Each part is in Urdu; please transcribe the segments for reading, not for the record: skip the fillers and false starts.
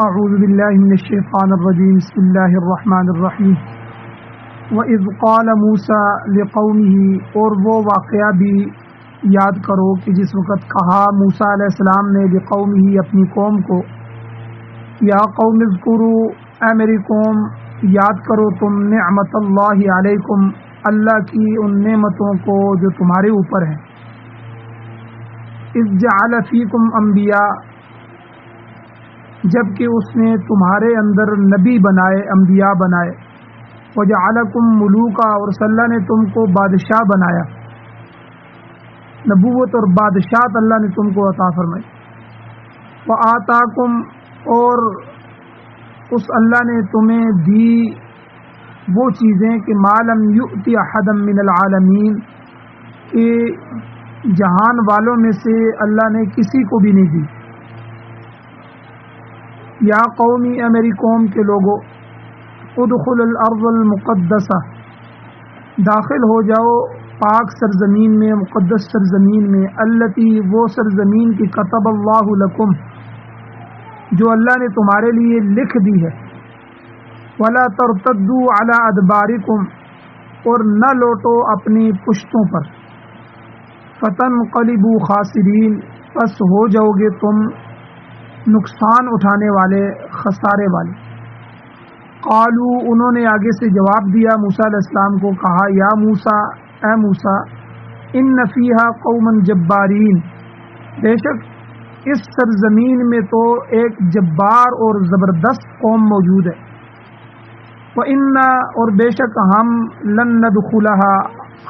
اعوذ باللہ من الشیطان الرجیم بسم اللہ الرحمن الرحیم وَإِذْ قَالَ مُوسَىٰ لِقَوْمِهِ، اور وہ واقعہ بھی یاد کرو کہ جس وقت کہا موسیٰ علیہ السلام نے لِقَوْمِهِ اپنی قوم کو، یا قوم اذکروا، اے میری قوم یاد کرو تم نعمت اللہ علیکم، اللہ کی ان نعمتوں کو جو تمہارے اوپر ہیں، اذ جعل فیکم انبیاء، جبکہ اس نے تمہارے اندر نبی بنائے، انبیاء بنائے، وجعلکم ملوکا، اور اللہ نے تم کو بادشاہ بنایا، نبوت اور بادشاہت اللہ نے تم کو عطا فرمائی، وآتاکم، اور اس اللہ نے تمہیں دی وہ چیزیں کہ ما لم یؤت احدا من العالمین، کہ جہان والوں میں سے اللہ نے کسی کو بھی نہیں دی۔ یا قومی، اے میری قوم کے لوگو، ادخل الارض المقدسہ، داخل ہو جاؤ پاک سرزمین میں، مقدس سرزمین میں، التی، وہ سرزمین کی کتب اللہ لکم، جو اللہ نے تمہارے لیے لکھ دی ہے، ولا ترتدوا علی ادبارکم، اور نہ لوٹو اپنی پشتوں پر، فتنقلبوا خاسرین، پس ہو جاؤ گے تم نقصان اٹھانے والے، خسارے والے۔ قالو، انہوں نے آگے سے جواب دیا موسیٰ علیہ السلام کو، کہا یا موسیٰ، اے موسیٰ، ان فیہا قوما جبارین، بے شک اس سرزمین میں تو ایک جبار اور زبردست قوم موجود ہے، وَإِنَّا، اور بے شک ہم، لن ندخلها،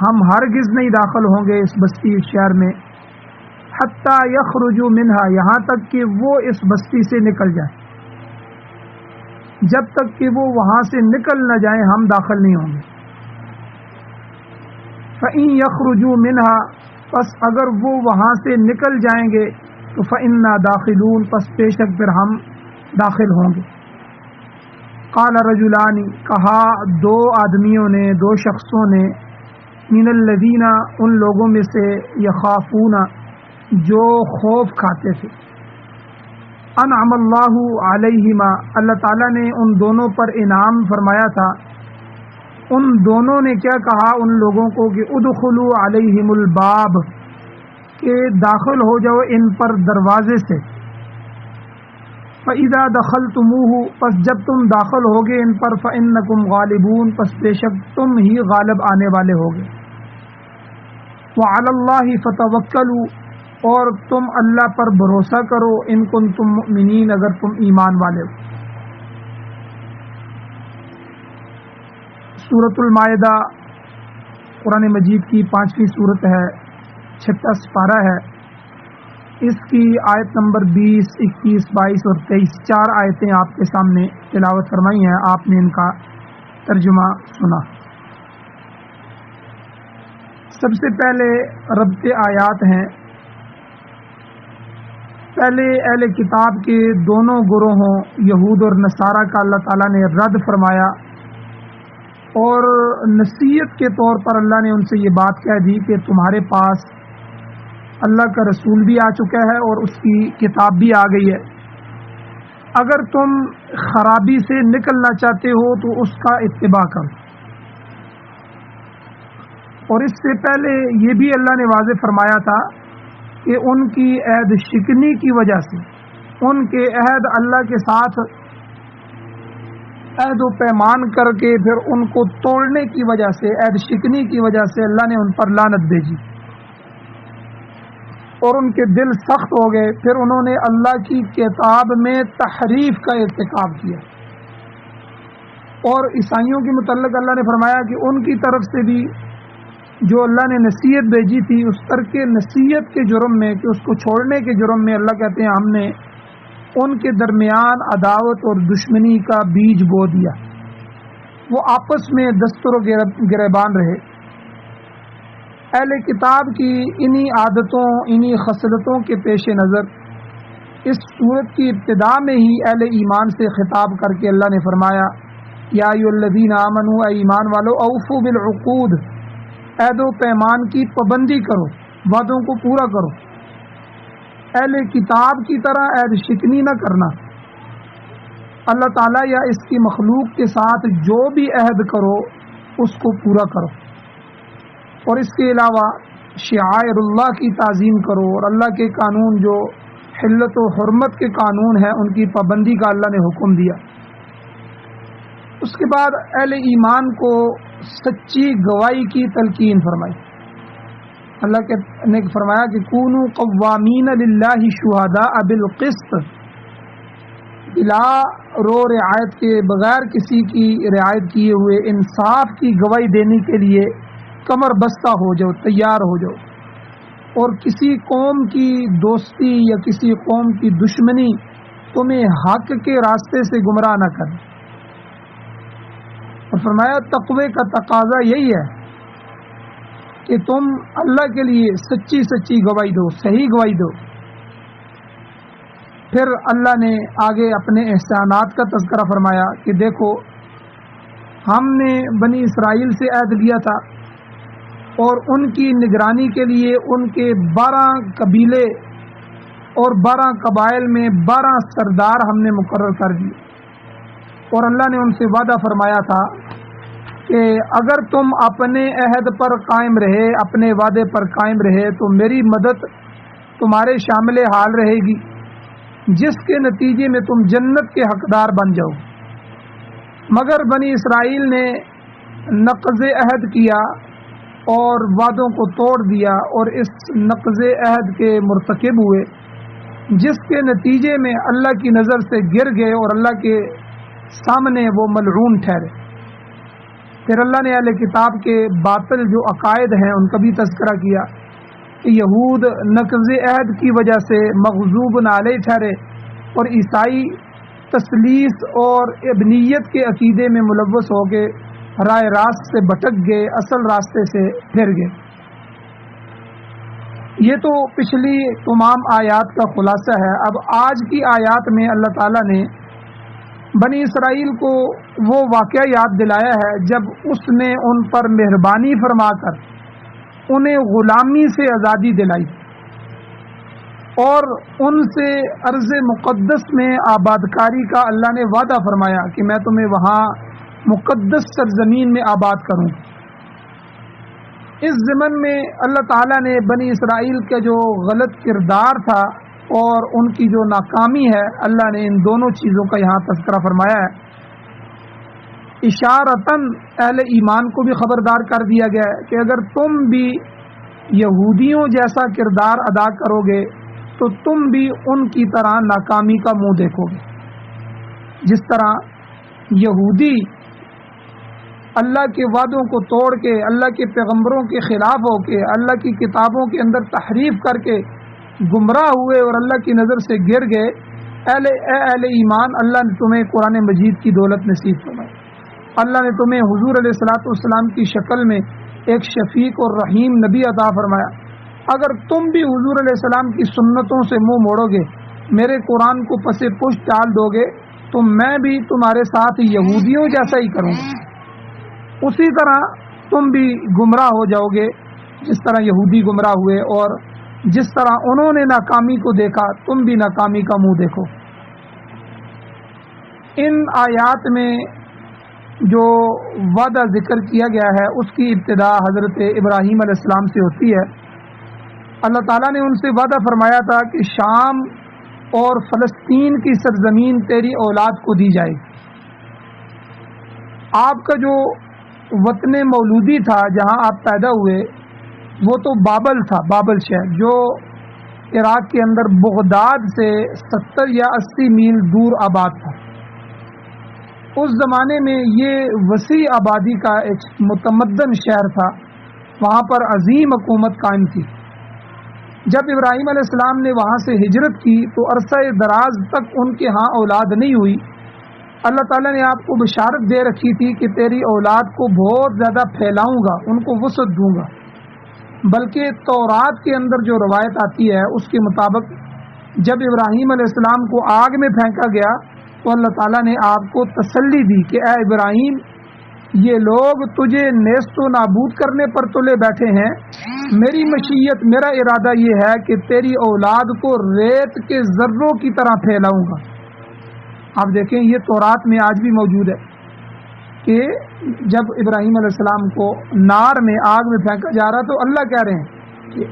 ہم ہرگز نہیں داخل ہوں گے اس بستی، اس شہر میں، حتیٰ یخرجوا منہا، یہاں تک کہ وہ اس بستی سے نکل جائیں، جب تک کہ وہ وہاں سے نکل نہ جائیں ہم داخل نہیں ہوں گے۔ فَإِن يَخْرُجُوا مِنْهَا، پس اگر وہ وہاں سے نکل جائیں گے تو فَإِنَّا دَاخِلُونَ، پس بے شک پھر ہم داخل ہوں گے۔ قَالَ رَجُلَانِ، کہا دو آدمیوں نے، دو شخصوں نے، مِنَ الَّذِينَ، ان لوگوں میں سے، يَخَافُونَ، جو خوف کھاتے تھے، انعم اللہ علیہما، اللہ تعالیٰ نے ان دونوں پر انعام فرمایا تھا۔ ان دونوں نے کیا کہا ان لوگوں کو کہ ادخلوا علیہم الباب، کہ داخل ہو جاؤ ان پر دروازے سے، فَإِذَا دَخَلْتُمُوهُ، پس جب تم داخل ہوگے ان پر، فَإِنَّكُمْ غَالِبُونَ، پس بے شک تم ہی غالب آنے والے ہوگے، وَعَلَى اللَّهِ فَتَوَكَّلُوا، اور تم اللہ پر بھروسہ کرو، ان کنتم مؤمنین، اگر تم ایمان والے ہو۔ سورۃ المائدہ قرآن مجید کی 5ویں سورت ہے، 6 سپارہ ہے، اس کی آیت نمبر 20، 21، 22 اور 23، 4 آیتیں آپ کے سامنے تلاوت فرمائی ہیں، آپ نے ان کا ترجمہ سنا۔ سب سے پہلے ربط آیات ہیں، پہلے اہل کتاب کے دونوں گروہوں یہود اور نصارہ کا اللہ تعالیٰ نے رد فرمایا، اور نصیحت کے طور پر اللہ نے ان سے یہ بات کہہ دی کہ تمہارے پاس اللہ کا رسول بھی آ چکا ہے اور اس کی کتاب بھی آ گئی ہے، اگر تم خرابی سے نکلنا چاہتے ہو تو اس کا اتباع کرو۔ اور اس سے پہلے یہ بھی اللہ نے واضح فرمایا تھا کہ ان کی عہد شکنی کی وجہ سے، ان کے عہد اللہ کے ساتھ عہد و پیمان کر کے پھر ان کو توڑنے کی وجہ سے، عہد شکنی کی وجہ سے اللہ نے ان پر لعنت بھیجی، اور ان کے دل سخت ہو گئے، پھر انہوں نے اللہ کی کتاب میں تحریف کا ارتکاب کیا۔ اور عیسائیوں کے متعلق اللہ نے فرمایا کہ ان کی طرف سے بھی جو اللہ نے نصیحت بھیجی تھی، اس ترک نصیحت کے جرم میں، کہ اس کو چھوڑنے کے جرم میں، اللہ کہتے ہیں ہم نے ان کے درمیان عداوت اور دشمنی کا بیج بو دیا، وہ آپس میں دستور و گریبان رہے۔ اہل کتاب کی انہی عادتوں، انہی خصلتوں کے پیش نظر اس سورت کی ابتدا میں ہی اہل ایمان سے خطاب کر کے اللہ نے فرمایا، یا ایھا الذین آمنوا، اے ایمان والو، اوفوا بالعقود، عہد و پیمان کی پابندی کرو، وعدوں کو پورا کرو، اہل کتاب کی طرح عہد شکنی نہ کرنا، اللہ تعالیٰ یا اس کی مخلوق کے ساتھ جو بھی عہد کرو اس کو پورا کرو، اور اس کے علاوہ شعائر اللہ کی تعظیم کرو، اور اللہ کے قانون جو حلت و حرمت کے قانون ہیں ان کی پابندی کا اللہ نے حکم دیا۔ اس کے بعد اہل ایمان کو سچی گواہی کی تلقین فرمائی۔ اللہ نے فرمایا کہ کونوا قوامین للہ شہداء بالقسط، بلا رو رعایت کے، بغیر کسی کی رعایت کیے ہوئے انصاف کی گواہی دینے کے لیے کمر بستہ ہو جاؤ، تیار ہو جاؤ، اور کسی قوم کی دوستی یا کسی قوم کی دشمنی تمہیں حق کے راستے سے گمراہ نہ کرے۔ اور فرمایا تقوی کا تقاضا یہی ہے کہ تم اللہ کے لیے سچی سچی گواہی دو، صحیح گواہی دو۔ پھر اللہ نے آگے اپنے احسانات کا تذکرہ فرمایا کہ دیکھو ہم نے بنی اسرائیل سے عہد لیا تھا، اور ان کی نگرانی کے لیے ان کے 12 قبیلے اور 12 قبائل میں 12 سردار ہم نے مقرر کر دیے، اور اللہ نے ان سے وعدہ فرمایا تھا کہ اگر تم اپنے عہد پر قائم رہے، اپنے وعدے پر قائم رہے تو میری مدد تمہارے شامل حال رہے گی، جس کے نتیجے میں تم جنت کے حقدار بن جاؤ۔ مگر بنی اسرائیل نے نقض عہد کیا اور وعدوں کو توڑ دیا، اور اس نقض عہد کے مرتکب ہوئے، جس کے نتیجے میں اللہ کی نظر سے گر گئے اور اللہ کے سامنے وہ ملعون ٹھہرے۔ پھر اللہ نے اہل کتاب کے باطل جو عقائد ہیں ان کا بھی تذکرہ کیا کہ یہود نقض عہد کی وجہ سے مغضوب علیہ ٹھہرے، اور عیسائی تثلیث اور ابنیت کے عقیدے میں ملوث ہو کے رائے راست سے بھٹک گئے، اصل راستے سے پھر گئے۔ یہ تو پچھلی تمام آیات کا خلاصہ ہے۔ اب آج کی آیات میں اللہ تعالیٰ نے بنی اسرائیل کو وہ واقعہ یاد دلایا ہے جب اس نے ان پر مہربانی فرما کر انہیں غلامی سے آزادی دلائی، اور ان سے ارض مقدس میں آبادکاری کا اللہ نے وعدہ فرمایا کہ میں تمہیں وہاں مقدس سرزمین میں آباد کروں۔ اس ضمن میں اللہ تعالیٰ نے بنی اسرائیل کا جو غلط کردار تھا اور ان کی جو ناکامی ہے، اللہ نے ان دونوں چیزوں کا یہاں تذکرہ فرمایا ہے۔ اشارتاً اہل ایمان کو بھی خبردار کر دیا گیا ہے کہ اگر تم بھی یہودیوں جیسا کردار ادا کرو گے تو تم بھی ان کی طرح ناکامی کا منہ دیکھو گے۔ جس طرح یہودی اللہ کے وعدوں کو توڑ کے، اللہ کے پیغمبروں کے خلاف ہو کے، اللہ کی کتابوں کے اندر تحریف کر کے گمراہ ہوئے اور اللہ کی نظر سے گر گئے، اہل ایمان اللہ نے تمہیں قرآن مجید کی دولت نصیب فرمائی۔ اللہ نے تمہیں حضور علیہ الصلوۃ والسلام کی شکل میں ایک شفیق اور رحیم نبی عطا فرمایا۔ اگر تم بھی حضور علیہ السلام کی سنتوں سے منہ موڑو گے، میرے قرآن کو پس پشت ڈال دو گے، تو میں بھی تمہارے ساتھ یہودیوں جیسا ہی کروں گا۔ اسی طرح تم بھی گمراہ ہو جاؤ گے جس طرح یہودی گمراہ ہوئے، اور جس طرح انہوں نے ناکامی کو دیکھا تم بھی ناکامی کا منہ دیکھو۔ ان آیات میں جو وعدہ ذکر کیا گیا ہے اس کی ابتدا حضرت ابراہیم علیہ السلام سے ہوتی ہے۔ اللہ تعالیٰ نے ان سے وعدہ فرمایا تھا کہ شام اور فلسطین کی سرزمین تیری اولاد کو دی جائے گی۔ آپ کا جو وطن مولودی تھا، جہاں آپ پیدا ہوئے، وہ تو بابل تھا، بابل شہر، جو عراق کے اندر بغداد سے 70 یا 80 میل دور آباد تھا۔ اس زمانے میں یہ وسیع آبادی کا ایک متمدن شہر تھا، وہاں پر عظیم حکومت قائم تھی۔ جب ابراہیم علیہ السلام نے وہاں سے ہجرت کی تو عرصہ دراز تک ان کے ہاں اولاد نہیں ہوئی۔ اللہ تعالیٰ نے آپ کو بشارت دے رکھی تھی کہ تیری اولاد کو بہت زیادہ پھیلاؤں گا، ان کو وسعت دوں گا۔ بلکہ تورات کے اندر جو روایت آتی ہے اس کے مطابق جب ابراہیم علیہ السلام کو آگ میں پھینکا گیا تو اللہ تعالیٰ نے آپ کو تسلی دی کہ اے ابراہیم، یہ لوگ تجھے نیست و نابود کرنے پر تلے بیٹھے ہیں، میری مشیت، میرا ارادہ یہ ہے کہ تیری اولاد کو ریت کے ذروں کی طرح پھیلاؤں گا۔ آپ دیکھیں یہ تورات میں آج بھی موجود ہے کہ جب ابراہیم علیہ السلام کو نار میں آگ میں پھینکا جا رہا تو اللہ کہہ رہے ہیں کہ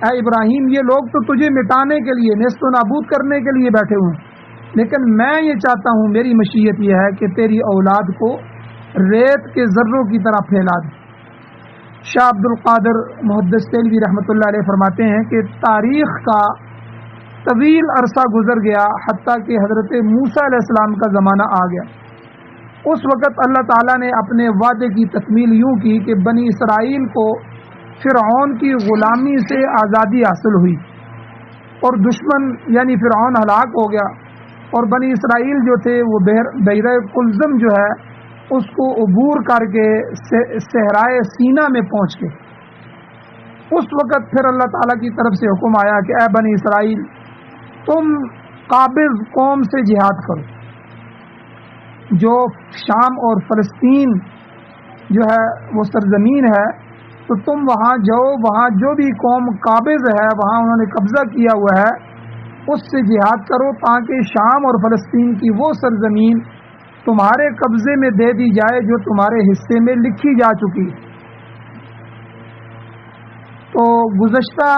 اے ابراہیم یہ لوگ تو تجھے مٹانے کے لیے نیست و نابود کرنے کے لیے بیٹھے ہوئے ہیں، لیکن میں یہ چاہتا ہوں، میری مشیت یہ ہے کہ تیری اولاد کو ریت کے ذروں کی طرح پھیلا دے۔ شاہ عبد القادر محدث دہلوی رحمۃ اللہ علیہ فرماتے ہیں کہ تاریخ کا طویل عرصہ گزر گیا حتیٰ کہ حضرت موسیٰ علیہ السلام کا زمانہ آ گیا۔ اس وقت اللہ تعالیٰ نے اپنے وعدے کی تکمیل یوں کی کہ بنی اسرائیل کو فرعون کی غلامی سے آزادی حاصل ہوئی اور دشمن یعنی فرعون ہلاک ہو گیا، اور بنی اسرائیل جو تھے وہ بحیرہ قلزم جو ہے اس کو عبور کر کے صحرائے سینا میں پہنچ گئے۔ اس وقت پھر اللہ تعالیٰ کی طرف سے حکم آیا کہ اے بنی اسرائیل تم قابض قوم سے جہاد کرو، جو شام اور فلسطین جو ہے وہ سرزمین ہے تو تم وہاں جاؤ، وہاں جو بھی قوم قابض ہے وہاں انہوں نے قبضہ کیا ہوا ہے اس سے جہاد کرو، تاکہ شام اور فلسطین کی وہ سرزمین تمہارے قبضے میں دے دی جائے جو تمہارے حصے میں لکھی جا چکی۔ تو گزشتہ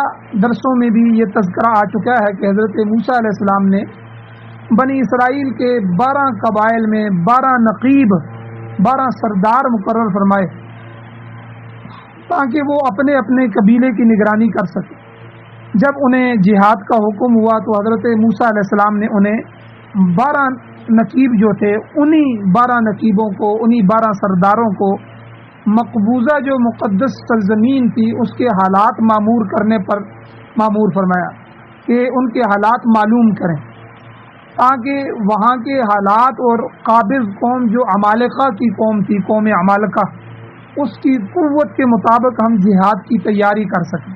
درسوں میں بھی یہ تذکرہ آ چکا ہے کہ حضرت موسیٰ علیہ السلام نے بنی اسرائیل کے 12 قبائل میں 12 نقیب 12 سردار مقرر فرمائے تاکہ وہ اپنے اپنے قبیلے کی نگرانی کر سکے۔ جب انہیں جہاد کا حکم ہوا تو حضرت موسیٰ علیہ السلام نے انہیں 12 نقیب جو تھے انہی 12 نقیبوں کو، انہی 12 سرداروں کو مقبوضہ جو مقدس سرزمین تھی اس کے حالات معمور کرنے پر معمور فرمایا کہ ان کے حالات معلوم کریں، تاکہ وہاں کے حالات اور قابض قوم جو عمالقہ کی قوم تھی، قوم عمالقہ، اس کی قوت کے مطابق ہم جہاد کی تیاری کر سکیں۔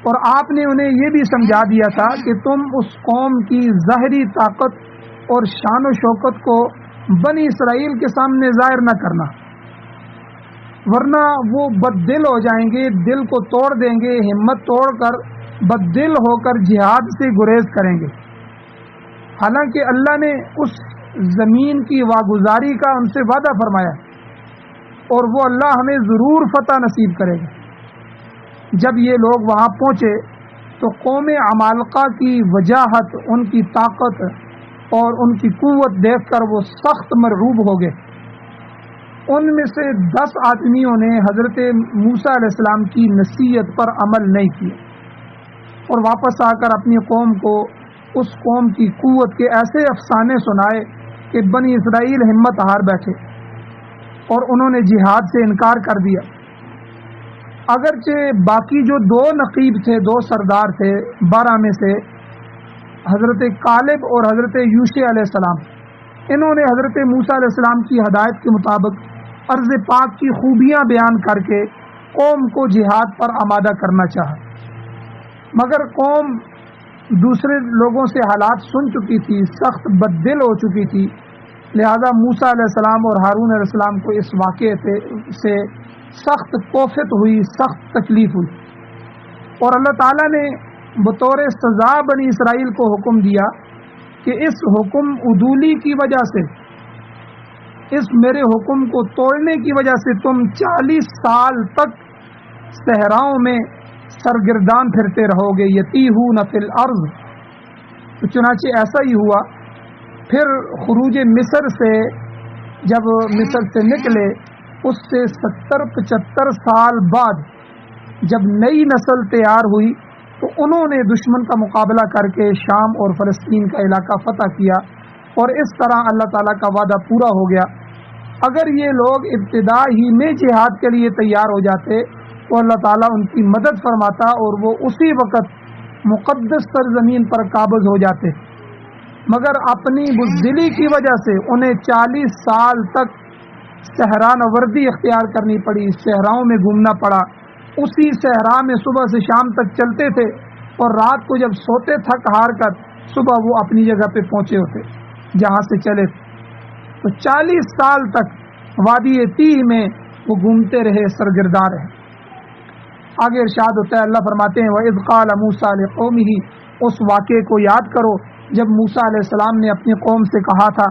اور آپ نے انہیں یہ بھی سمجھا دیا تھا کہ تم اس قوم کی ظاہری طاقت اور شان و شوکت کو بنی اسرائیل کے سامنے ظاہر نہ کرنا، ورنہ وہ بد دل ہو جائیں گے، دل کو توڑ دیں گے، ہمت توڑ کر بد دل ہو کر جہاد سے گریز کریں گے۔ حالانکہ اللہ نے اس زمین کی واگزاری کا ان سے وعدہ فرمایا اور وہ اللہ ہمیں ضرور فتح نصیب کرے گا۔ جب یہ لوگ وہاں پہنچے تو قوم عمالقہ کی وجاہت، ان کی طاقت اور ان کی قوت دیکھ کر وہ سخت مرعوب ہو گئے۔ ان میں سے 10 آدمیوں نے حضرت موسیٰ علیہ السلام کی نصیحت پر عمل نہیں کیا اور واپس آ کر اپنی قوم کو اس قوم کی قوت کے ایسے افسانے سنائے کہ بنی اسرائیل ہمت ہار بیٹھے اور انہوں نے جہاد سے انکار کر دیا۔ اگرچہ باقی جو 2 نقیب تھے، 2 سردار تھے 12 میں سے، حضرت کالب اور حضرت یوشع علیہ السلام، انہوں نے حضرت موسیٰ علیہ السلام کی ہدایت کے مطابق ارض پاک کی خوبیاں بیان کر کے قوم کو جہاد پر آمادہ کرنا چاہا، مگر قوم دوسرے لوگوں سے حالات سن چکی تھی، سخت بد دل ہو چکی تھی، لہذا موسیٰ علیہ السلام اور ہارون علیہ السلام کو اس واقعے سے سخت کوفت ہوئی، سخت تکلیف ہوئی، اور اللہ تعالیٰ نے بطور سزا بنی اسرائیل کو حکم دیا کہ اس حکم عدولی کی وجہ سے، اس میرے حکم کو توڑنے کی وجہ سے تم 40 سال تک صحراؤں میں سرگردان پھرتے رہو گے، یتیہون فی الارض۔ تو چنانچہ ایسا ہی ہوا۔ پھر خروج مصر سے جب مصر سے نکلے اس سے 70-75 سال بعد جب نئی نسل تیار ہوئی تو انہوں نے دشمن کا مقابلہ کر کے شام اور فلسطین کا علاقہ فتح کیا، اور اس طرح اللہ تعالیٰ کا وعدہ پورا ہو گیا۔ اگر یہ لوگ ابتدا ہی میں جہاد کے لیے تیار ہو جاتے تو اللہ تعالیٰ ان کی مدد فرماتا اور وہ اسی وقت مقدس سرزمین پر قابض ہو جاتے، مگر اپنی بزدلی کی وجہ سے انہیں 40 سال تک صحرا نوردی اختیار کرنی پڑی، صحراؤں میں گھومنا پڑا، اسی صحرا میں صبح سے شام تک چلتے تھے اور رات کو جب سوتے تھک ہار کر صبح وہ اپنی جگہ پہ پہنچے ہوتے جہاں سے چلے تھے۔ تو 40 سال تک وادی تیہ میں وہ گھومتے رہے، سرگرداں رہے۔ آگے ارشاد ہوتا ہے، اللہ فرماتے ہیں وَإِذْ قَالَ مُوسَىٰ لِقَوْمِهِ، اس واقعے کو یاد کرو جب موسیٰ علیہ السلام نے اپنی قوم سے کہا تھا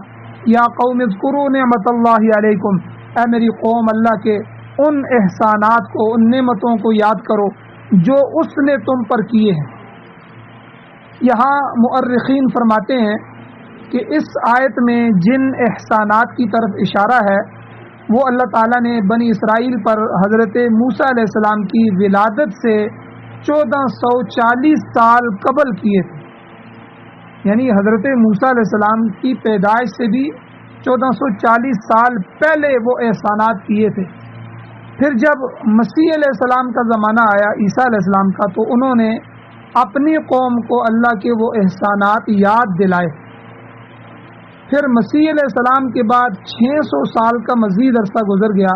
یا قوم اذکروا نعمت اللہ علیکم، اے میری قوم اللہ کے ان احسانات کو، ان نعمتوں کو یاد کرو جو اس نے تم پر کیے ہیں۔ یہاں مؤرخین فرماتے ہیں کہ اس آیت میں جن احسانات کی طرف اشارہ ہے وہ اللہ تعالیٰ نے بنی اسرائیل پر حضرت موسیٰ علیہ السلام کی ولادت سے 1440 سال قبل کیے تھے، یعنی حضرت موسیٰ علیہ السلام کی پیدائش سے بھی 1440 سال پہلے وہ احسانات کیے تھے۔ پھر جب مسیح علیہ السلام کا زمانہ آیا، عیسیٰ علیہ السلام کا، تو انہوں نے اپنی قوم کو اللہ کے وہ احسانات یاد دلائے۔ پھر مسیح علیہ السلام کے بعد 600 سال کا مزید عرصہ گزر گیا،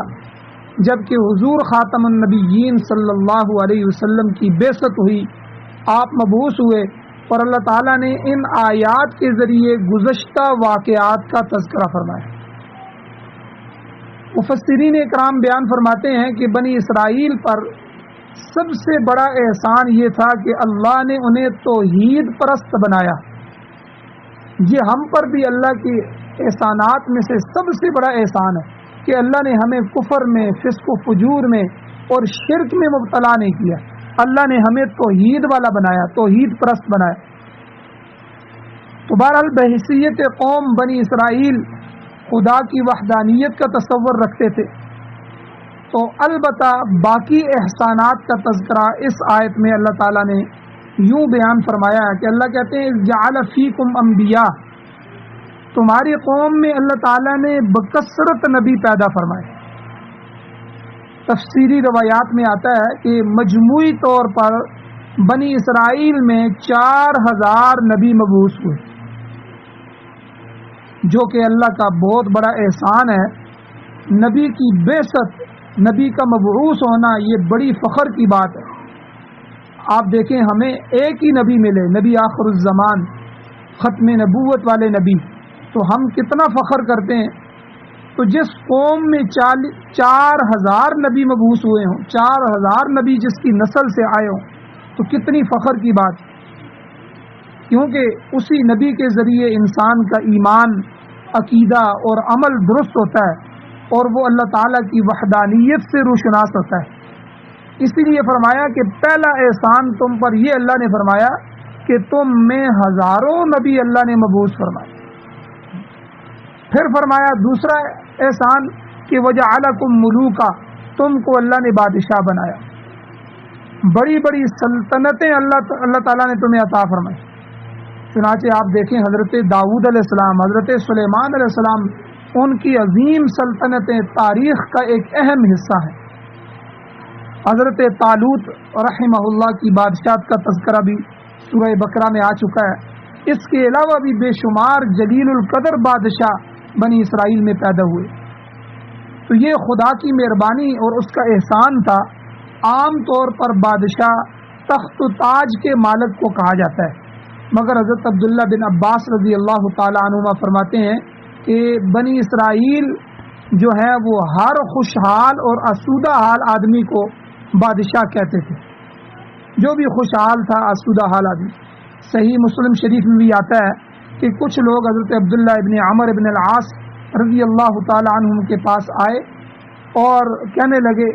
جبکہ حضور خاتم النبیین صلی اللہ علیہ وسلم کی بعثت ہوئی، آپ مبعوث ہوئے، اور اللہ تعالیٰ نے ان آیات کے ذریعے گزشتہ واقعات کا تذکرہ فرمایا۔ مفسرین اکرام بیان فرماتے ہیں کہ بنی اسرائیل پر سب سے بڑا احسان یہ تھا کہ اللہ نے انہیں توحید پرست بنایا۔ یہ ہم پر بھی اللہ کے احسانات میں سے سب سے بڑا احسان ہے کہ اللہ نے ہمیں کفر میں، فسق و فجور میں اور شرک میں مبتلا نہیں کیا، اللہ نے ہمیں توحید والا بنایا، توحید پرست بنایا۔ تو بہرحال بحیثیت قوم بنی اسرائیل خدا کی وحدانیت کا تصور رکھتے تھے، تو البتہ باقی احسانات کا تذکرہ اس آیت میں اللہ تعالیٰ نے یوں بیان فرمایا ہے کہ اللہ کہتے ہیں جعل فیکم انبیاء، تمہاری قوم میں اللہ تعالیٰ نے بکثرت نبی پیدا فرمائے۔ تفسیری روایات میں آتا ہے کہ مجموعی طور پر بنی اسرائیل میں 4000 نبی مبعوث ہوئے، جو کہ اللہ کا بہت بڑا احسان ہے۔ نبی کی بعثت، نبی کا مبعوث ہونا، یہ بڑی فخر کی بات ہے۔ آپ دیکھیں ہمیں ایک ہی نبی ملے، نبی آخر الزمان، ختم نبوت والے نبی، تو ہم کتنا فخر کرتے ہیں۔ تو جس قوم میں 4000 نبی مبعوث ہوئے ہوں، 4000 نبی جس کی نسل سے آئے ہوں، تو کتنی فخر کی بات، کیونکہ اسی نبی کے ذریعے انسان کا ایمان، عقیدہ اور عمل درست ہوتا ہے، اور وہ اللہ تعالیٰ کی وحدانیت سے روشناس ہوتا ہے۔ اسی لیے فرمایا کہ پہلا احسان تم پر یہ اللہ نے فرمایا کہ تم میں ہزاروں نبی اللہ نے مبعوث فرمائے۔ پھر فرمایا دوسرا احسان کہ وجعلکم ملوکا، تم کو اللہ نے بادشاہ بنایا، بڑی بڑی سلطنتیں اللہ تعالیٰ نے تمہیں عطا فرمائی۔ چنانچہ آپ دیکھیں حضرت داؤد علیہ السلام، حضرت سلیمان علیہ السلام، ان کی عظیم سلطنتیں تاریخ کا ایک اہم حصہ ہیں۔ حضرت طالوت رحمہ اللہ کی بادشاہت کا تذکرہ بھی سورہ بقرہ میں آ چکا ہے۔ اس کے علاوہ بھی بے شمار جلیل القدر بادشاہ بنی اسرائیل میں پیدا ہوئے۔ تو یہ خدا کی مہربانی اور اس کا احسان تھا۔ عام طور پر بادشاہ تخت و تاج کے مالک کو کہا جاتا ہے، مگر حضرت عبداللہ بن عباس رضی اللہ تعالی عنہما فرماتے ہیں کہ بنی اسرائیل جو ہے وہ ہر خوشحال اور آسودہ حال آدمی کو بادشاہ کہتے تھے، جو بھی خوشحال تھا، آسودہ حال آدمی۔ صحیح مسلم شریف میں بھی آتا ہے کہ کچھ لوگ حضرت عبداللہ ابن عمر ابن العاص رضی اللہ تعالی عنہم کے پاس آئے اور کہنے لگے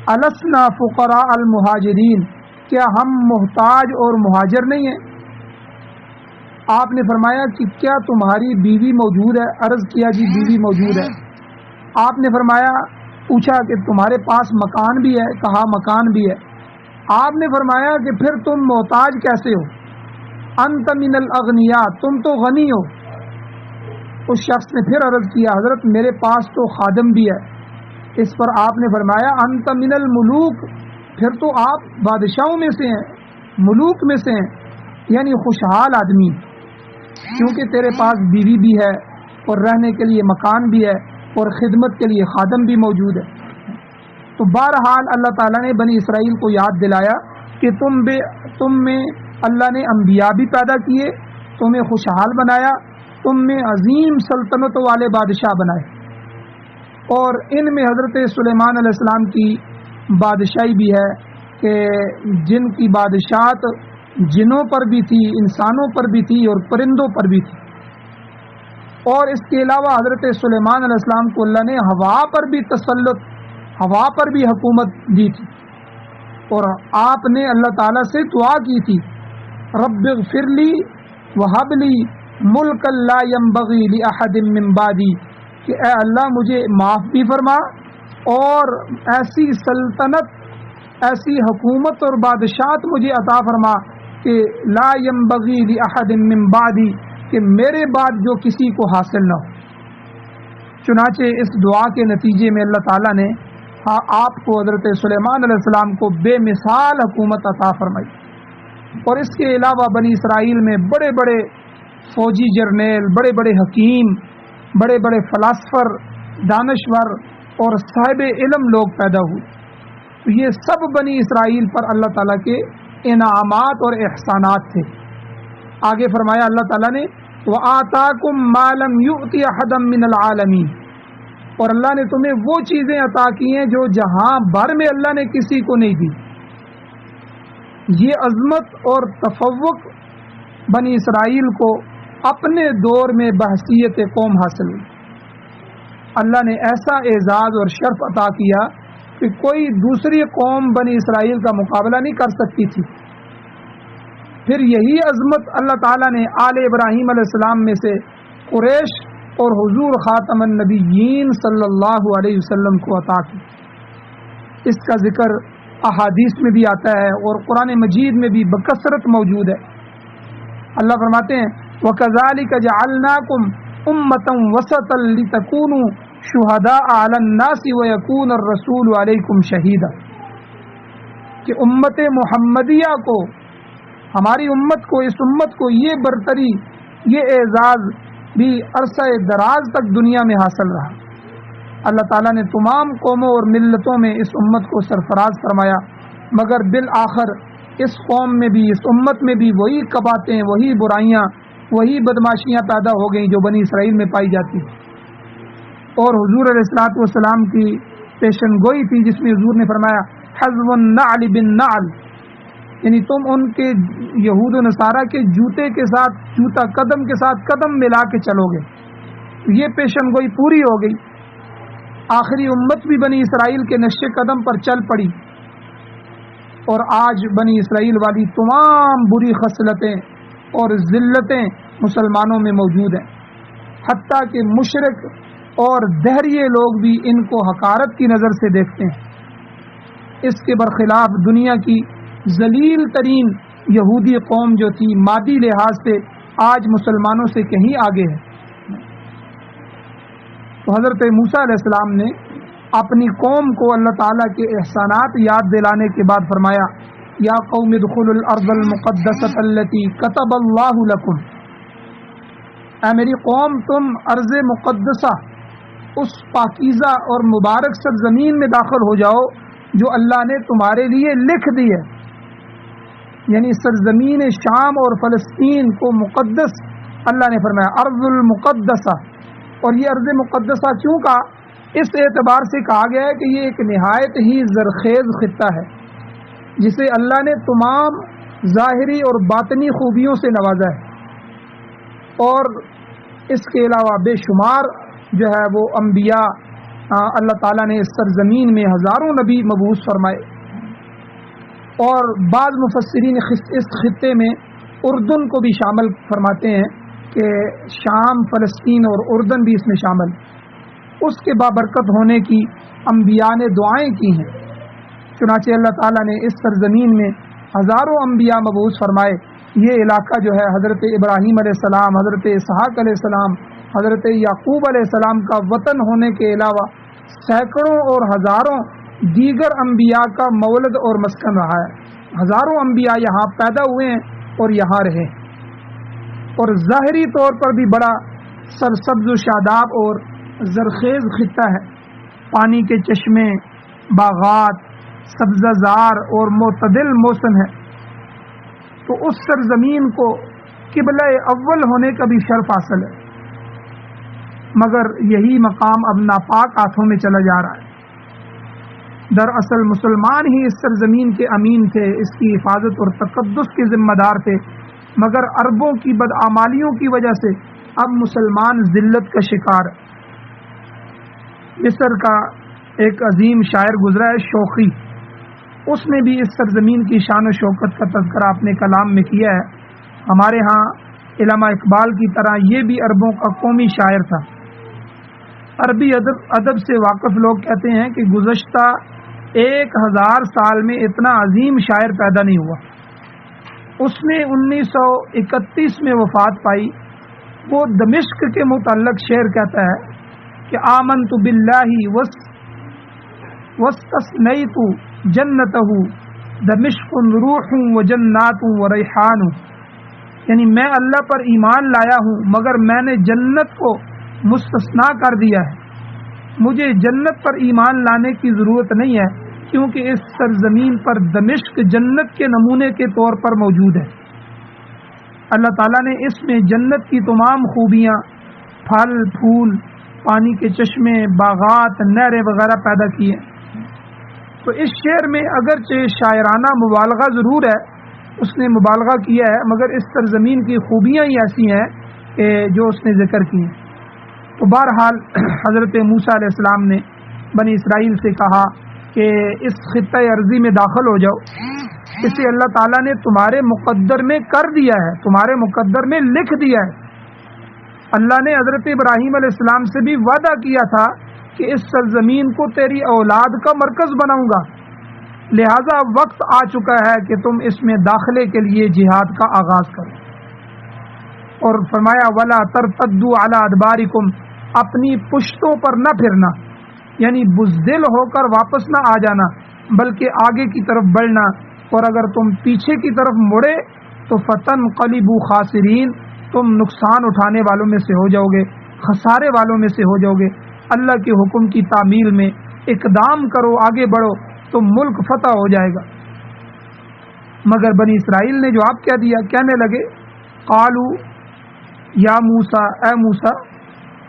السنا فقراء المہاجرین، کیا ہم محتاج اور مہاجر نہیں ہیں؟ آپ نے فرمایا کہ کیا تمہاری بیوی موجود ہے؟ عرض کیا جی بیوی موجود ہے۔ آپ نے پوچھا کہ تمہارے پاس مکان بھی ہے؟ کہا مکان بھی ہے۔ آپ نے فرمایا کہ پھر تم محتاج کیسے ہو؟ انت من الاغنیاء، تم تو غنی ہو۔ اس شخص نے پھر عرض کیا حضرت میرے پاس تو خادم بھی ہے۔ اس پر آپ نے فرمایا انت من الملوک، پھر تو آپ بادشاہوں میں سے ہیں، ملوک میں سے ہیں، یعنی خوشحال آدمی، کیونکہ تیرے پاس بیوی بھی ہے اور رہنے کے لیے مکان بھی ہے اور خدمت کے لیے خادم بھی موجود ہے۔ تو بہرحال اللہ تعالیٰ نے بنی اسرائیل کو یاد دلایا کہ تم میں اللہ نے انبیاء بھی پیدا کیے، تمہیں خوشحال بنایا، تم میں عظیم سلطنتوں والے بادشاہ بنائے، اور ان میں حضرت سلیمان علیہ السلام کی بادشاہی بھی ہے کہ جن کی بادشاہت جنوں پر بھی تھی، انسانوں پر بھی تھی اور پرندوں پر بھی تھی۔ اور اس کے علاوہ حضرت سلیمان علیہ السلام کو اللہ نے ہوا پر بھی تسلط، ہوا پر بھی حکومت دی تھی، اور آپ نے اللہ تعالیٰ سے دعا کی تھی رب اغفر لی وہب لی ملک لا ينبغی لأحد من بعدی، کہ اے اللہ مجھے معاف بھی فرما اور ایسی سلطنت، ایسی حکومت اور بادشاہت مجھے عطا فرما کہ لا ينبغی لأحد من بعدی، کہ میرے بعد جو کسی کو حاصل نہ ہو۔ چنانچہ اس دعا کے نتیجے میں اللہ تعالیٰ نے آپ کو حضرت سلیمان علیہ السلام کو بے مثال حکومت عطا فرمائی، اور اس کے علاوہ بنی اسرائیل میں بڑے بڑے فوجی جرنیل، بڑے بڑے حکیم، بڑے بڑے فلاسفر، دانشور اور صاحب علم لوگ پیدا ہوئے۔ تو یہ سب بنی اسرائیل پر اللہ تعالیٰ کے انعامات اور احسانات تھے۔ آگے فرمایا اللہ تعالیٰ نے وَآتَاكُم مَّا لَمْ يُؤْتِ أَحَدًا مِّنَ الْعَالَمِينَ، اور اللہ نے تمہیں وہ چیزیں عطا کی ہیں جو جہاں بھر میں اللہ نے کسی کو نہیں دی۔ یہ عظمت اور تفوق بنی اسرائیل کو اپنے دور میں بحثیت قوم حاصل ہوئی۔ اللہ نے ایسا اعزاز اور شرف عطا کیا کہ کوئی دوسری قوم بنی اسرائیل کا مقابلہ نہیں کر سکتی تھی۔ پھر یہی عظمت اللہ تعالیٰ نے آل ابراہیم علیہ السلام میں سے قریش اور حضور خاتم النبیین صلی اللہ علیہ وسلم کو عطا کی۔ اس کا ذکر احادیث میں بھی آتا ہے اور قرآن مجید میں بھی بکثرت موجود ہے۔ اللہ فرماتے ہیں وَكَذَلِكَ جَعَلْنَاكُمْ أُمَّةً وَسَطًا لِتَكُونُوا شُهَدَاءَ عَلَى النَّاسِ وَيَكُونَ الرَّسُولُ عَلَيْكُمْ شَهِيدًا، کہ امت محمدیہ کو، ہماری امت کو، اس امت کو یہ برتری، یہ اعزاز بھی عرصہ دراز تک دنیا میں حاصل رہا۔ اللہ تعالیٰ نے تمام قوموں اور ملتوں میں اس امت کو سرفراز فرمایا، مگر بالآخر اس قوم میں بھی، اس امت میں بھی وہی قباحتیں، وہی برائیاں، وہی بدماشیاں پیدا ہو گئیں جو بنی اسرائیل میں پائی جاتی، اور حضور علیہ الصلوۃ والسلام کی پیشن گوئی تھی جس میں حضور نے فرمایا حذو النعل بالنعل، یعنی تم ان کے یہود و نصارہ کے جوتے کے ساتھ جوتا، قدم کے ساتھ قدم ملا کے چلو گے۔ یہ پیشن گوئی پوری ہو گئی، آخری امت بھی بنی اسرائیل کے نقش قدم پر چل پڑی، اور آج بنی اسرائیل والی تمام بری خصلتیں اور ذلتیں مسلمانوں میں موجود ہیں، حتیٰ کہ مشرک اور دہریے لوگ بھی ان کو حقارت کی نظر سے دیکھتے ہیں۔ اس کے برخلاف دنیا کی ذلیل ترین یہودی قوم جو تھی مادی لحاظ سے آج مسلمانوں سے کہیں آگے ہے۔ تو حضرت موسیٰ علیہ السلام نے اپنی قوم کو اللہ تعالیٰ کے احسانات یاد دلانے کے بعد فرمایا یا قوم ادخلوا الارض المقدسۃ التی کتب اللہ لکم، اے میری قوم تم ارض مقدسہ، اس پاکیزہ اور مبارک سرزمین میں داخل ہو جاؤ جو اللہ نے تمہارے لیے لکھ دی ہے، یعنی سرزمین شام اور فلسطین کو مقدس اللہ نے فرمایا ارض المقدسہ۔ اور یہ ارض مقدسہ کیوں کہا؟ اس اعتبار سے کہا گیا ہے کہ یہ ایک نہایت ہی زرخیز خطہ ہے جسے اللہ نے تمام ظاہری اور باطنی خوبیوں سے نوازا ہے، اور اس کے علاوہ بے شمار جو ہے وہ انبیاء اللہ تعالیٰ نے اس سرزمین میں ہزاروں نبی مبعوث فرمائے، اور بعض مفسرین اس خطے میں اردن کو بھی شامل فرماتے ہیں کہ شام، فلسطین اور اردن بھی اس میں شامل، اس کے بابرکت ہونے کی انبیاء نے دعائیں کی ہیں۔ چنانچہ اللہ تعالیٰ نے اس سرزمین میں ہزاروں انبیاء مبعوث فرمائے۔ یہ علاقہ جو ہے حضرت ابراہیم علیہ السلام، حضرت اسحاق علیہ السلام، حضرت یعقوب علیہ السلام کا وطن ہونے کے علاوہ سینکڑوں اور ہزاروں دیگر انبیاء کا مولد اور مسکن رہا ہے۔ ہزاروں انبیاء یہاں پیدا ہوئے ہیں اور یہاں رہے، اور ظاہری طور پر بھی بڑا سرسبز و شاداب اور زرخیز خطہ ہے، پانی کے چشمے، باغات، سبزہ زار اور معتدل موسم ہے۔ تو اس سرزمین کو قبلہ اول ہونے کا بھی شرف حاصل ہے، مگر یہی مقام اب ناپاک ہاتھوں میں چلا جا رہا ہے۔ دراصل مسلمان ہی اس سرزمین کے امین تھے، اس کی حفاظت اور تقدس کے ذمہ دار تھے، مگر عربوں کی بدعمالیوں کی وجہ سے اب مسلمان ذلت کا شکار۔ مصر کا ایک عظیم شاعر گزرا ہے شوقی، اس نے بھی اس سرزمین کی شان و شوکت کا تذکرہ اپنے کلام میں کیا ہے۔ ہمارے ہاں علامہ اقبال کی طرح یہ بھی عربوں کا قومی شاعر تھا۔ عربی ادب سے واقف لوگ کہتے ہیں کہ گزشتہ 1000 سال میں اتنا عظیم شاعر پیدا نہیں ہوا۔ اس نے 1931 میں وفات پائی۔ وہ دمشق کے متعلق شعر کہتا ہے کہ آمنت باللہ واستثنیت جنتہ دمشق روح و جنات و ریحان، یعنی میں اللہ پر ایمان لایا ہوں مگر میں نے جنت کو مستثنا کر دیا ہے۔ مجھے جنت پر ایمان لانے کی ضرورت نہیں ہے کیونکہ اس سرزمین پر دمشق جنت کے نمونے کے طور پر موجود ہے۔ اللہ تعالیٰ نے اس میں جنت کی تمام خوبیاں، پھل پھول، پانی کے چشمے، باغات، نہریں وغیرہ پیدا کی ہیں۔ تو اس شعر میں اگرچہ شاعرانہ مبالغہ ضرور ہے، اس نے مبالغہ کیا ہے، مگر اس سرزمین کی خوبیاں ہی ایسی ہیں کہ جو اس نے ذکر کی ہیں۔ تو بہرحال حضرت موسیٰ علیہ السلام نے بنی اسرائیل سے کہا کہ اس خطۂ ارضی میں داخل ہو جاؤ، اسے اللہ تعالیٰ نے تمہارے مقدر میں کر دیا ہے، تمہارے مقدر میں لکھ دیا ہے۔ اللہ نے حضرت ابراہیم علیہ السلام سے بھی وعدہ کیا تھا کہ اس سرزمین کو تیری اولاد کا مرکز بناؤں گا، لہذا وقت آ چکا ہے کہ تم اس میں داخلے کے لیے جہاد کا آغاز کرو۔ اور فرمایا وَلَا تَرْتَدُّوا عَلَىٰ أَدْبَارِكُمْ، اپنی پشتوں پر نہ پھرنا، یعنی بزدل ہو کر واپس نہ آ جانا بلکہ آگے کی طرف بڑھنا، اور اگر تم پیچھے کی طرف مڑے تو فَتَنْقَلِبُوا خَاسِرِينَ، تم نقصان اٹھانے والوں میں سے ہو جاؤ گے، خسارے والوں میں سے ہو جاؤ گے۔ اللہ کے حکم کی تعمیل میں اقدام کرو، آگے بڑھو تو ملک فتح ہو جائے گا۔ مگر بنی اسرائیل نے جواب کیا دیا، کہنے لگے قالوا یا موسیٰ، اے موسیٰ،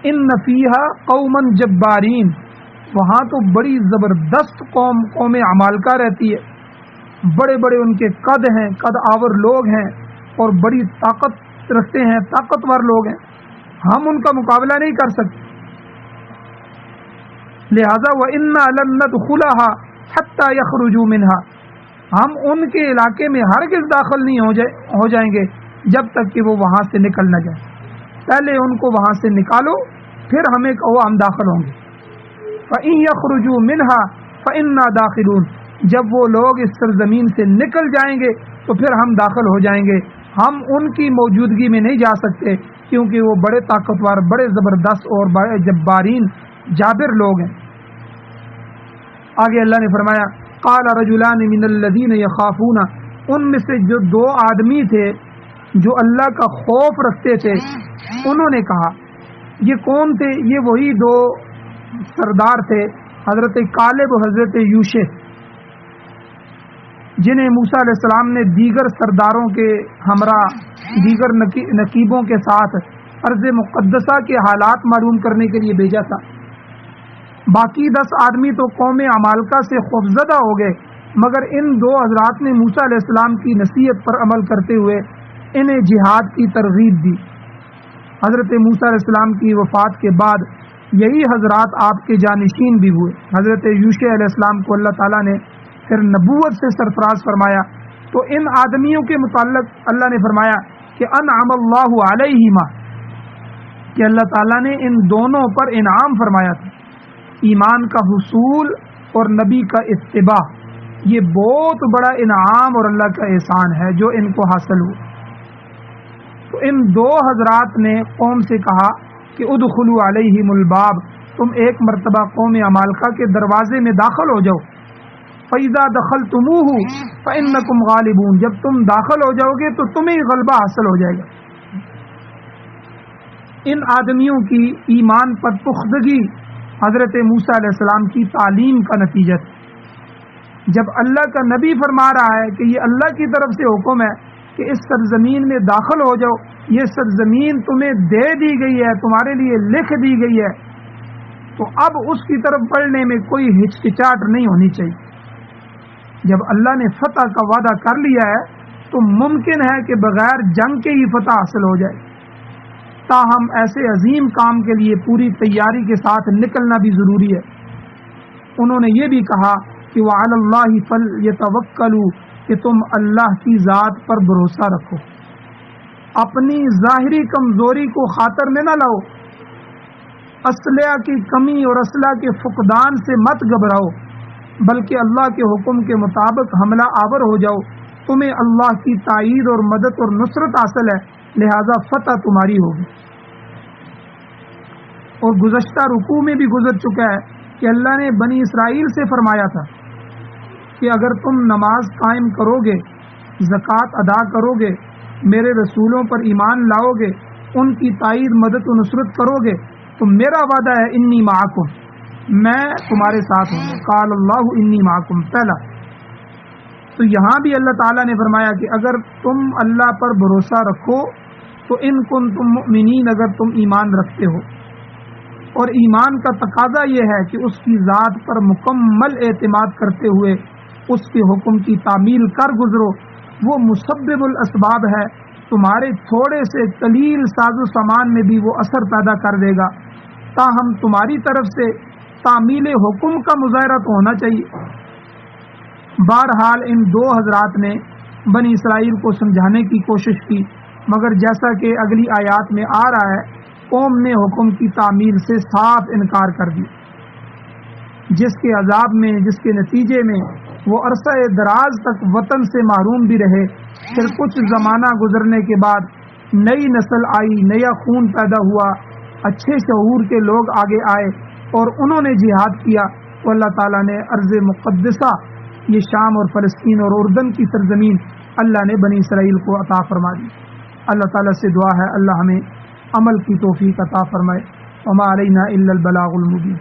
ان فیہا قوما جبارین، وہاں تو بڑی زبردست قوم عمالقہ رہتی ہے، بڑے بڑے ان کے قد ہیں، قد آور لوگ ہیں اور بڑی طاقت رکھتے ہیں، طاقتور لوگ ہیں، ہم ان کا مقابلہ نہیں کر سکتے، لہذا وَإِنَّا لَن نَّدْخُلَهَا حَتَّى يَخْرُجُوا مِنْهَا، ہم ان کے علاقے میں ہرگز داخل نہیں ہو جائیں گے جب تک کہ وہ وہاں سے نکل نہ جائیں، پہلے ان کو وہاں سے نکالو پھر ہمیں کہو ہم داخل ہوں گے۔ فَإِن يَخْرُجُوا مِنْهَا فَإِنَّا دَاخِلُونَ، جب وہ لوگ اس سرزمین سے نکل جائیں گے تو پھر ہم داخل ہو جائیں گے، ہم ان کی موجودگی میں نہیں جا سکتے کیونکہ وہ بڑے طاقتور، بڑے زبردست اور بڑے جبارین جابر لوگ ہیں۔ آگے اللہ نے فرمایا قال رجلان من الذین یخافون، ان میں سے جو 2 آدمی تھے جو اللہ کا خوف رکھتے تھے، انہوں نے کہا، یہ کون تھے؟ یہ وہی 2 سردار تھے، حضرت کالب و حضرت یوشع، جنہیں موسیٰ علیہ السلام نے دیگر سرداروں کے ہمراہ، دیگر نقیبوں کے ساتھ ارض مقدسہ کے حالات معلوم کرنے کے لیے بھیجا تھا۔ باقی 10 آدمی تو قوم عمالقہ سے خوفزدہ ہو گئے، مگر ان 2 حضرات نے موسیٰ علیہ السلام کی نصیحت پر عمل کرتے ہوئے انہیں جہاد کی ترغیب دی۔ حضرت موسیٰ علیہ السلام کی وفات کے بعد یہی حضرات آپ کے جانشین بھی ہوئے۔ حضرت یوشع علیہ السلام کو اللہ تعالیٰ نے پھر نبوت سے سرفراز فرمایا، تو ان آدمیوں کے متعلق اللہ نے فرمایا کہ انعم اللہ علیہما، کہ اللہ تعالیٰ نے ان دونوں پر انعام فرمایا تھا، ایمان کا حصول اور نبی کا اتباع، یہ بہت بڑا انعام اور اللہ کا احسان ہے جو ان کو حاصل ہوا۔ تو ان 2 حضرات نے قوم سے کہا کہ ادخلوا علیہم الباب، تم ایک مرتبہ قوم عمالقہ کے دروازے میں داخل ہو جاؤ، فَإِذَا دَخَلْتُمُوهُ فَإِنَّكُمْ غَالِبُونَ، جب تم داخل ہو جاؤ گے تو تمہیں غلبہ حاصل ہو جائے گا۔ ان آدمیوں کی ایمان پر پختگی حضرت موسیٰ علیہ السلام کی تعلیم کا نتیجہ تھا۔ جب اللہ کا نبی فرما رہا ہے کہ یہ اللہ کی طرف سے حکم ہے کہ اس سرزمین میں داخل ہو جاؤ، یہ سرزمین تمہیں دے دی گئی ہے، تمہارے لیے لکھ دی گئی ہے، تو اب اس کی طرف بڑھنے میں کوئی ہچکچاہٹ نہیں ہونی چاہیے۔ جب اللہ نے فتح کا وعدہ کر لیا ہے تو ممکن ہے کہ بغیر جنگ کے ہی فتح حاصل ہو جائے، تاہم ایسے عظیم کام کے لیے پوری تیاری کے ساتھ نکلنا بھی ضروری ہے۔ انہوں نے یہ بھی کہا کہ وَعَلَى اللَّهِ فَلْيَتَوَكَّلُوا، کہ تم اللہ کی ذات پر بھروسہ رکھو، اپنی ظاہری کمزوری کو خاطر میں نہ لاؤ، اسلحہ کی کمی اور اسلحہ کے فقدان سے مت گھبراؤ، بلکہ اللہ کے حکم کے مطابق حملہ آور ہو جاؤ۔ تمہیں اللہ کی تائید اور مدد اور نصرت حاصل ہے، لہذا فتح تمہاری ہوگی۔ اور گزشتہ رکوع میں بھی گزر چکا ہے کہ اللہ نے بنی اسرائیل سے فرمایا تھا کہ اگر تم نماز قائم کرو گے، زکوٰۃ ادا کرو گے، میرے رسولوں پر ایمان لاؤ گے، ان کی تائید مدد و نصرت کرو گے، تو میرا وعدہ ہے انی معکم، میں تمہارے ساتھ ہوں۔ قال اللہ انی معکم، پہلا۔ تو یہاں بھی اللہ تعالیٰ نے فرمایا کہ اگر تم اللہ پر بھروسہ رکھو تو ان کنتم مؤمنین، اگر تم ایمان رکھتے ہو، اور ایمان کا تقاضا یہ ہے کہ اس کی ذات پر مکمل اعتماد کرتے ہوئے اس کے حکم کی تعمیل کر گزرو۔ وہ مسبب الاسباب ہے، تمہارے تھوڑے سے قلیل ساز و سامان میں بھی وہ اثر پیدا کر دے گا، تاہم تمہاری طرف سے تعمیل حکم کا مظاہرہ تو ہونا چاہیے۔ بہرحال ان دو حضرات نے بنی اسرائیل کو سمجھانے کی کوشش کی، مگر جیسا کہ اگلی آیات میں آ رہا ہے، قوم نے حکم کی تعمیل سے صاف انکار کر دیا، جس کے عذاب میں، جس کے نتیجے میں وہ عرصہ دراز تک وطن سے محروم بھی رہے۔ پھر کچھ زمانہ گزرنے کے بعد نئی نسل آئی، نیا خون پیدا ہوا، اچھے شعور کے لوگ آگے آئے اور انہوں نے جہاد کیا، تو اللہ تعالیٰ نے ارض مقدسہ، یہ شام اور فلسطین اور اردن کی سرزمین، اللہ نے بنی اسرائیل کو عطا فرما دی۔ اللہ تعالیٰ سے دعا ہے اللہ ہمیں عمل کی توفیق عطا فرمائے۔ وما علینا الا البلاغ المبین۔